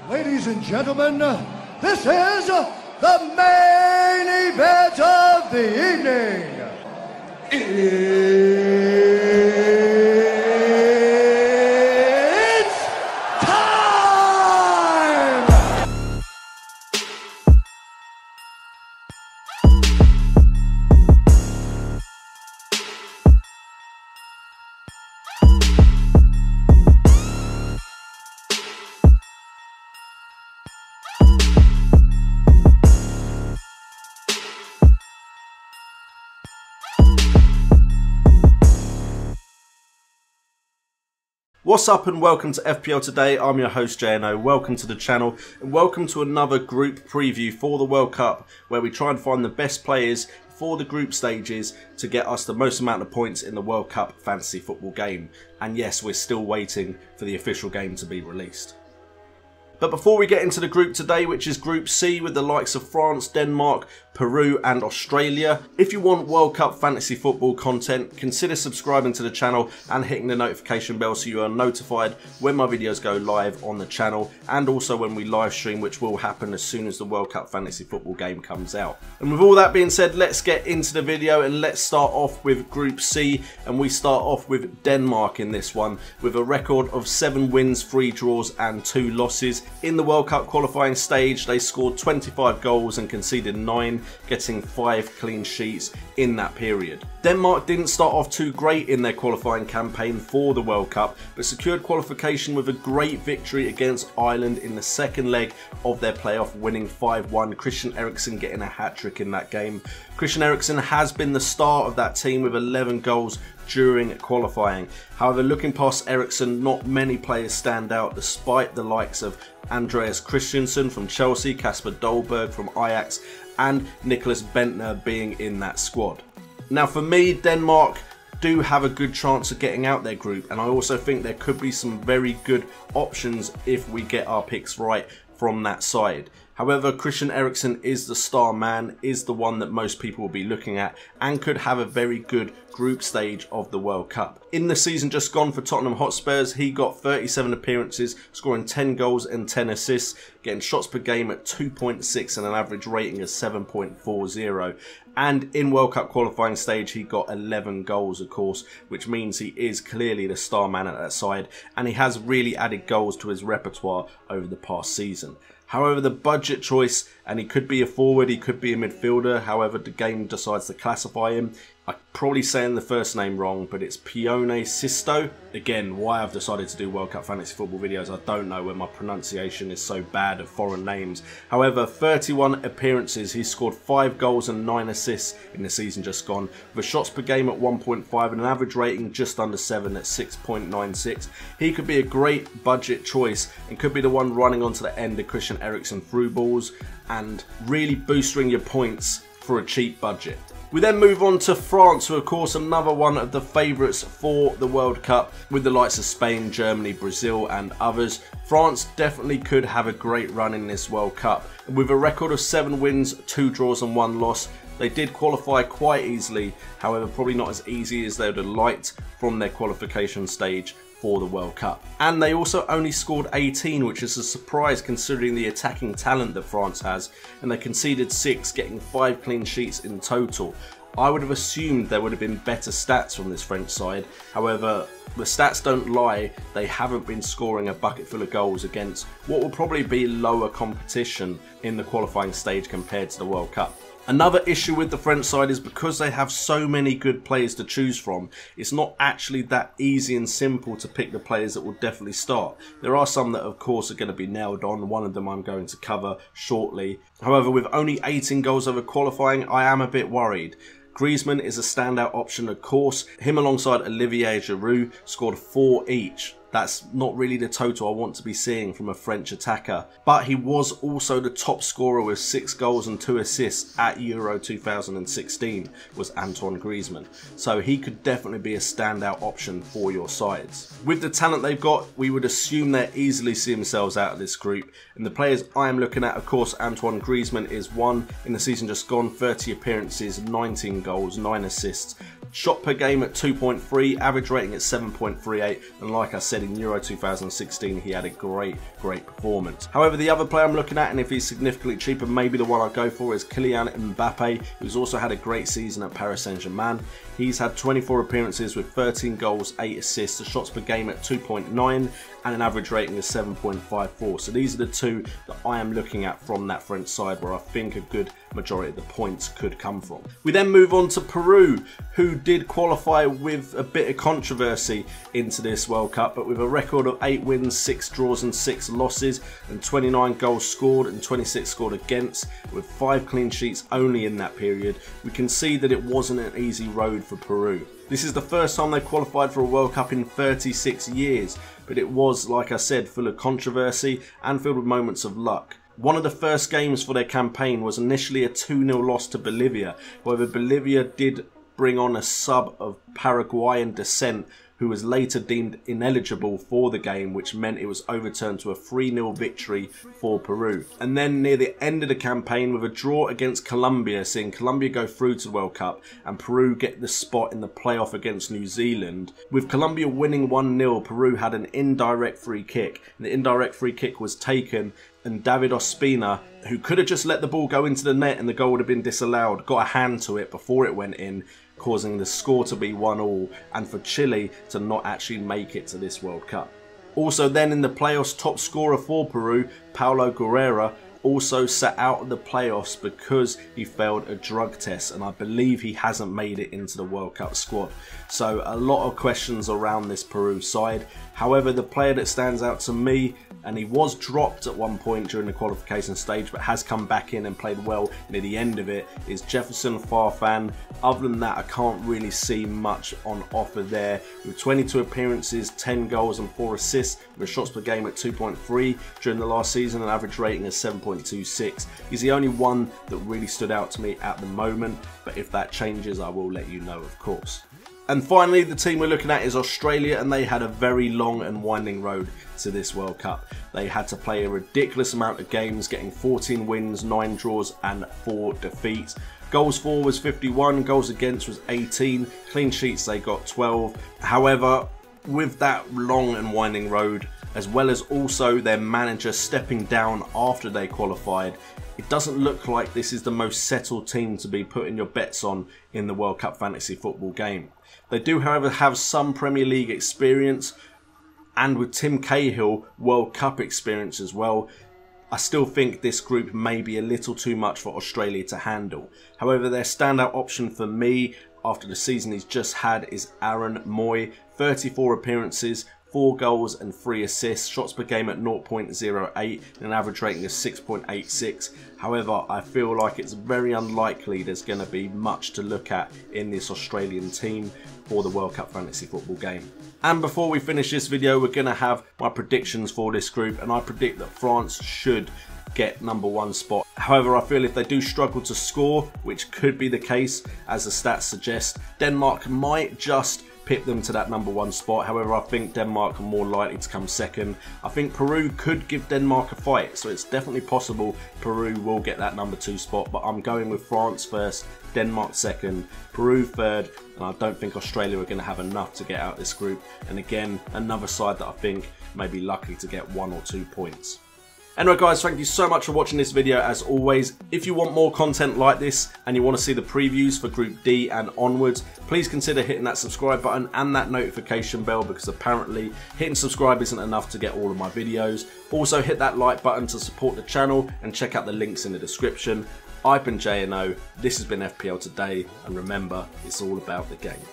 Ladies and gentlemen, this is the main event of the evening. It's time! What's up and welcome to FPL Today. I'm your host JNO. Welcome to the channel and welcome to another group preview for the World Cup, where we try and find the best players for the group stages to get us the most amount of points in the World Cup fantasy football game. And yes, we're still waiting for the official game to be released. But before we get into the group today, which is Group C with the likes of France, Denmark, Peru and Australia, if you want World Cup fantasy football content, consider subscribing to the channel and hitting the notification bell so you are notified when my videos go live on the channel, and also when we live stream, which will happen as soon as the World Cup fantasy football game comes out. And with all that being said, let's get into the video and let's start off with Group C, and we start off with Denmark in this one with a record of 7 wins, 3 draws and 2 losses. In the World Cup qualifying stage, they scored 25 goals and conceded 9, getting 5 clean sheets in that period. Denmark didn't start off too great in their qualifying campaign for the World Cup, but secured qualification with a great victory against Ireland in the second leg of their playoff, winning 5-1. Christian Eriksen getting a hat-trick in that game. Christian Eriksen has been the star of that team with 11 goals during qualifying. However, looking past Eriksen, not many players stand out despite the likes of Andreas Christensen from Chelsea, Kasper Dolberg from Ajax and Nicholas Bentner being in that squad. Now for me, Denmark do have a good chance of getting out their group, and I also think there could be some very good options if we get our picks right from that side. However, Christian Eriksen is the star man, is the one that most people will be looking at, and could have a very good group stage of the World Cup. In the season just gone for Tottenham Hotspurs, he got 37 appearances, scoring 10 goals and 10 assists, getting shots per game at 2.6 and an average rating of 7.40. And in World Cup qualifying stage, he got 11 goals, of course, which means he is clearly the star man at that side, and he has really added goals to his repertoire over the past season. However, the budget choice, and he could be a forward, he could be a midfielder, however the game decides to classify him. I'm probably saying the first name wrong, but it's Pione Sisto. Again, why I've decided to do World Cup fantasy football videos, I don't know, when my pronunciation is so bad of foreign names. However, 31 appearances, he scored 5 goals and 9 assists in the season just gone, with shots per game at 1.5 and an average rating just under 7 at 6.96. He could be a great budget choice and could be the one running onto the end of Christian Eriksen through balls and really boosting your points for a cheap budget. We then move on to France, who of course another one of the favourites for the World Cup, with the likes of Spain, Germany, Brazil and others. France definitely could have a great run in this World Cup. With a record of 7 wins, 2 draws and 1 loss, they did qualify quite easily, however probably not as easy as they would have liked from their qualification stage for the World Cup. And they also only scored 18, which is a surprise considering the attacking talent that France has, and they conceded 6, getting 5 clean sheets in total. I would have assumed there would have been better stats from this French side. However, the stats don't lie, they haven't been scoring a bucket full of goals against what will probably be lower competition in the qualifying stage compared to the World Cup. Another issue with the French side is because they have so many good players to choose from, it's not actually that easy and simple to pick the players that will definitely start. There are some that of course are going to be nailed on, one of them I'm going to cover shortly. However, with only 18 goals over qualifying, I am a bit worried. Griezmann is a standout option of course, him alongside Olivier Giroud scored 4 each. That's not really the total I want to be seeing from a French attacker. But he was also the top scorer with 6 goals and 2 assists at Euro 2016, was Antoine Griezmann. So he could definitely be a standout option for your sides. With the talent they've got, we would assume they'll easily see themselves out of this group. And the players I am looking at, of course, Antoine Griezmann is one. In the season just gone, 30 appearances, 19 goals, 9 assists, Shot per game at 2.3, average rating at 7.38, and like I said, in Euro 2016 he had a great performance. However, the other player I'm looking at, and if he's significantly cheaper, maybe the one I go for, is Kylian Mbappe, who's also had a great season at Paris Saint-Germain. He's had 24 appearances with 13 goals, 8 assists, the shots per game at 2.9, and an average rating of 7.54. So these are the two that I am looking at from that French side, where I think a good majority of the points could come from. We then move on to Peru, who did qualify with a bit of controversy into this World Cup, but with a record of 8 wins, 6 draws and 6 losses, and 29 goals scored and 26 scored against, with 5 clean sheets only in that period. We can see that it wasn't an easy road for Peru. This is the first time they qualified for a World Cup in 36 years, but it was, like I said, full of controversy and filled with moments of luck. One of the first games for their campaign was initially a 2-0 loss to Bolivia. However, Bolivia did bring on a sub of Paraguayan descent who was later deemed ineligible for the game, which meant it was overturned to a 3-0 victory for Peru. And then near the end of the campaign, with a draw against Colombia, seeing Colombia go through to the World Cup and Peru get the spot in the playoff against New Zealand. With Colombia winning 1-0, Peru had an indirect free kick. And the indirect free kick was taken, and David Ospina, who could have just let the ball go into the net and the goal would have been disallowed, got a hand to it before it went in, causing the score to be 1-1 and for Chile to not actually make it to this World Cup. Also then in the playoffs, top scorer for Peru, Paulo Guerrera, also sat out of the playoffs because he failed a drug test, and I believe he hasn't made it into the World Cup squad. So a lot of questions around this Peru side. However, the player that stands out to me, and he was dropped at one point during the qualification stage but has come back in and played well near the end of it, is Jefferson Farfan. Other than that, I can't really see much on offer there. With 22 appearances, 10 goals and 4 assists, with shots per game at 2.3 during the last season, an average rating of 7.26. He's the only one that really stood out to me at the moment, but if that changes, I will let you know, of course. And finally, the team we're looking at is Australia, and they had a very long and winding road to this World Cup. They had to play a ridiculous amount of games, getting 14 wins, 9 draws and 4 defeats. Goals for was 51, goals against was 18, clean sheets they got 12. However, with that long and winding road, as well as also their manager stepping down after they qualified, it doesn't look like this is the most settled team to be putting your bets on in the World Cup fantasy football game. They do, however, have some Premier League experience, and with Tim Cahill, World Cup experience as well. I still think this group may be a little too much for Australia to handle. However, their standout option for me after the season he's just had is Aaron Moy. 34 appearances, 4 goals and 3 assists, shots per game at 0.08 and an average rating of 6.86. However, I feel like it's very unlikely there's going to be much to look at in this Australian team for the World Cup fantasy football game. And before we finish this video, we're going to have my predictions for this group, and I predict that France should get #1 spot. However, I feel if they do struggle to score, which could be the case as the stats suggest, Denmark might just pip them to that #1 spot. However, I think Denmark are more likely to come second. I think Peru could give Denmark a fight, so it's definitely possible Peru will get that #2 spot, but I'm going with France first, Denmark second, Peru third, and I don't think Australia are going to have enough to get out of this group. And again, another side that I think may be lucky to get 1 or 2 points. Anyway guys, thank you so much for watching this video as always. If you want more content like this and you want to see the previews for Group D and onwards, please consider hitting that subscribe button and that notification bell, because apparently hitting subscribe isn't enough to get all of my videos. Also hit that like button to support the channel and check out the links in the description. I've been JNO, this has been FPL Today, and remember, it's all about the game.